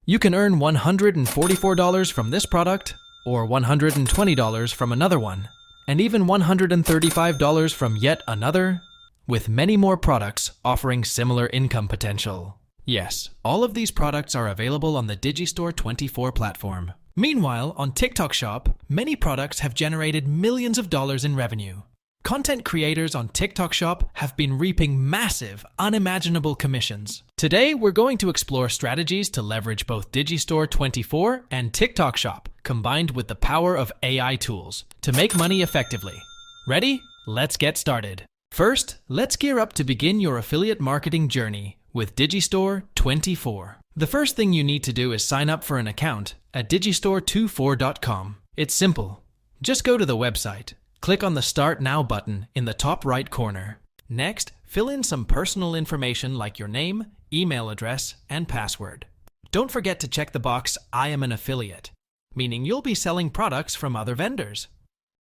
You can earn $144 from this product, or $120 from another one, and even $135 from yet another, with many more products offering similar income potential. Yes, all of these products are available on the Digistore24 platform. Meanwhile, on TikTok Shop, many products have generated millions of dollars in revenue. Content creators on TikTok Shop have been reaping massive, unimaginable commissions. Today, we're going to explore strategies to leverage both Digistore24 and TikTok Shop, combined with the power of AI tools, to make money effectively. Ready? Let's get started. First, let's gear up to begin your affiliate marketing journey with Digistore24. The first thing you need to do is sign up for an account at Digistore24.com. It's simple. Just go to the website. Click on the Start Now button in the top right corner. Next, fill in some personal information like your name, email address, and password. Don't forget to check the box I am an affiliate, meaning you'll be selling products from other vendors.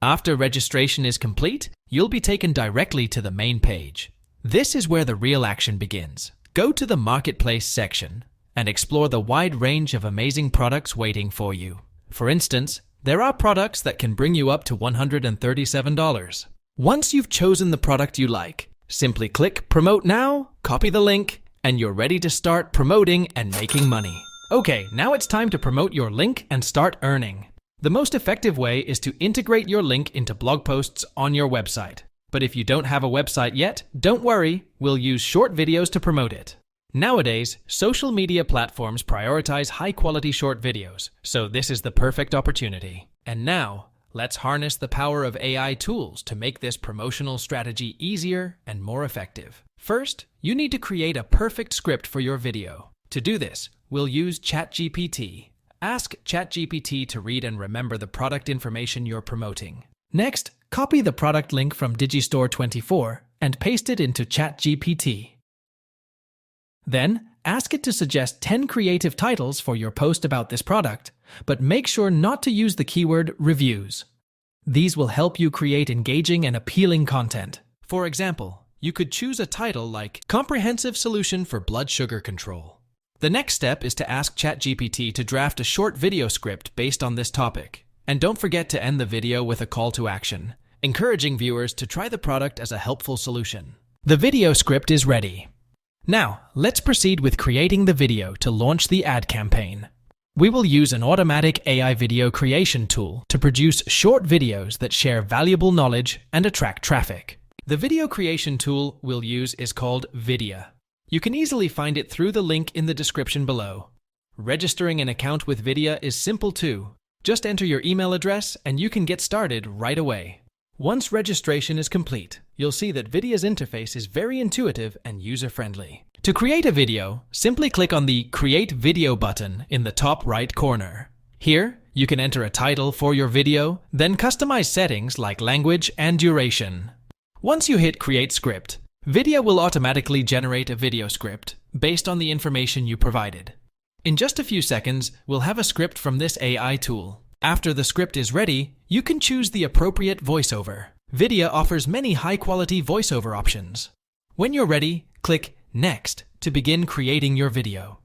After registration is complete, you'll be taken directly to the main page. This is where the real action begins. Go to the Marketplace section and explore the wide range of amazing products waiting for you. For instance, there are products that can bring you up to $137. Once you've chosen the product you like, simply click Promote Now, copy the link, and you're ready to start promoting and making money. Okay, now it's time to promote your link and start earning. The most effective way is to integrate your link into blog posts on your website. But if you don't have a website yet, don't worry, we'll use short videos to promote it. Nowadays, social media platforms prioritize high-quality short videos, so this is the perfect opportunity. And now, let's harness the power of AI tools to make this promotional strategy easier and more effective. First, you need to create a perfect script for your video. To do this, we'll use ChatGPT. Ask ChatGPT to read and remember the product information you're promoting. Next, copy the product link from Digistore24 and paste it into ChatGPT. Then, ask it to suggest 10 creative titles for your post about this product, but make sure not to use the keyword reviews. These will help you create engaging and appealing content. For example, you could choose a title like Comprehensive Solution for Blood Sugar Control. The next step is to ask ChatGPT to draft a short video script based on this topic. And don't forget to end the video with a call to action, encouraging viewers to try the product as a helpful solution. The video script is ready. Now, let's proceed with creating the video to launch the ad campaign. We will use an automatic AI video creation tool to produce short videos that share valuable knowledge and attract traffic. The video creation tool we'll use is called Vidya. You can easily find it through the link in the description below. Registering an account with Vidya is simple too. Just enter your email address and you can get started right away. Once registration is complete, you'll see that Vidya's interface is very intuitive and user-friendly. To create a video, simply click on the Create Video button in the top right corner. Here, you can enter a title for your video, then customize settings like language and duration. Once you hit Create Script, Vidya will automatically generate a video script based on the information you provided. In just a few seconds, we'll have a script from this AI tool. After the script is ready, you can choose the appropriate voiceover. Vidya offers many high-quality voiceover options. When you're ready, click Next to begin creating your video.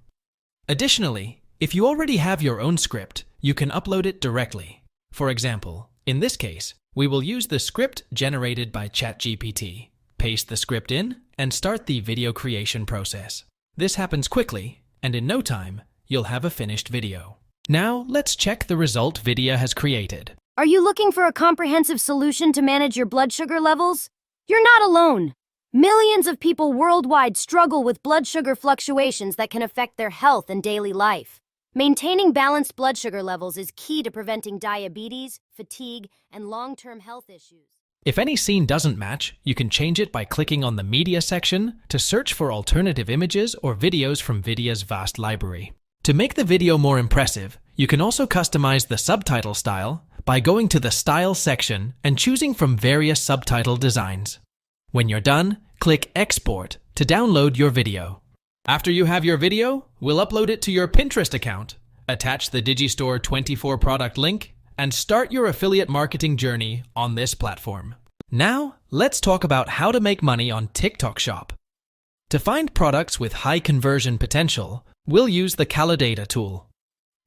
Additionally, if you already have your own script, you can upload it directly. For example, in this case, we will use the script generated by ChatGPT. Paste the script in and start the video creation process. This happens quickly, and in no time, you'll have a finished video. Now, let's check the result Vidya has created. Are you looking for a comprehensive solution to manage your blood sugar levels? You're not alone. Millions of people worldwide struggle with blood sugar fluctuations that can affect their health and daily life. Maintaining balanced blood sugar levels is key to preventing diabetes, fatigue, and long-term health issues. If any scene doesn't match, you can change it by clicking on the Media section to search for alternative images or videos from Vidya's vast library. To make the video more impressive, you can also customize the subtitle style by going to the Style section and choosing from various subtitle designs. When you're done, click Export to download your video. After you have your video, we'll upload it to your Pinterest account, attach the Digistore24 product link, and start your affiliate marketing journey on this platform. Now, let's talk about how to make money on TikTok Shop. To find products with high conversion potential, we'll use the Calidata tool.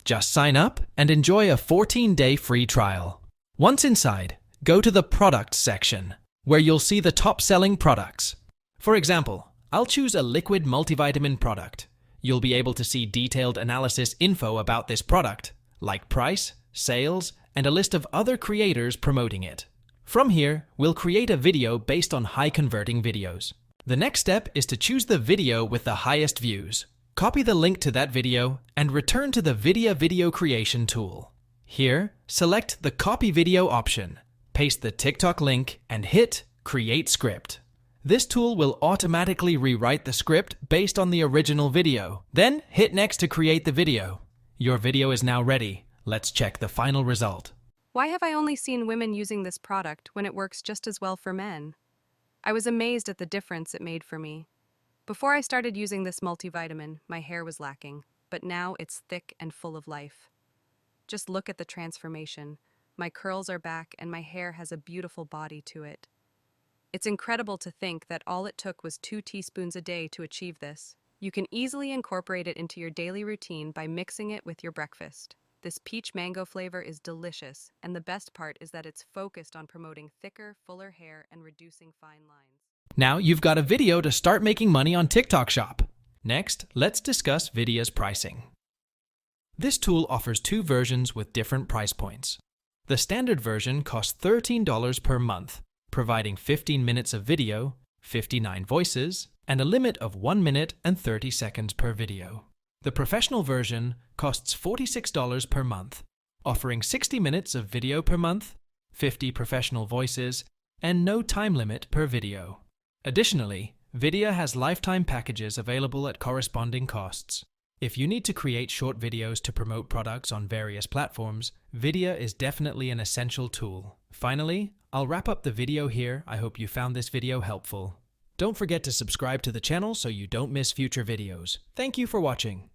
Just sign up and enjoy a 14-day free trial. Once inside, go to the Products section, where you'll see the top-selling products. For example, I'll choose a liquid multivitamin product. You'll be able to see detailed analysis info about this product, like price, sales, and a list of other creators promoting it. From here, we'll create a video based on high-converting videos. The next step is to choose the video with the highest views. Copy the link to that video and return to the video creation tool. Here, select the Copy Video option, paste the TikTok link, and hit Create Script. This tool will automatically rewrite the script based on the original video. Then hit Next to create the video. Your video is now ready. Let's check the final result. Why have I only seen women using this product when it works just as well for men? I was amazed at the difference it made for me. Before I started using this multivitamin, my hair was lacking, but now it's thick and full of life. Just look at the transformation. My curls are back and my hair has a beautiful body to it. It's incredible to think that all it took was 2 teaspoons a day to achieve this. You can easily incorporate it into your daily routine by mixing it with your breakfast. This peach mango flavor is delicious, and the best part is that it's focused on promoting thicker, fuller hair and reducing fine lines. Now you've got a video to start making money on TikTok Shop. Next, let's discuss Vidia's pricing. This tool offers 2 versions with different price points. The standard version costs $13 per month, providing 15 minutes of video, 59 voices, and a limit of 1 minute and 30 seconds per video. The professional version costs $46 per month, offering 60 minutes of video per month, 50 professional voices, and no time limit per video. Additionally, Vidia has lifetime packages available at corresponding costs. If you need to create short videos to promote products on various platforms, Vidia is definitely an essential tool. Finally, I'll wrap up the video here. I hope you found this video helpful. Don't forget to subscribe to the channel so you don't miss future videos. Thank you for watching.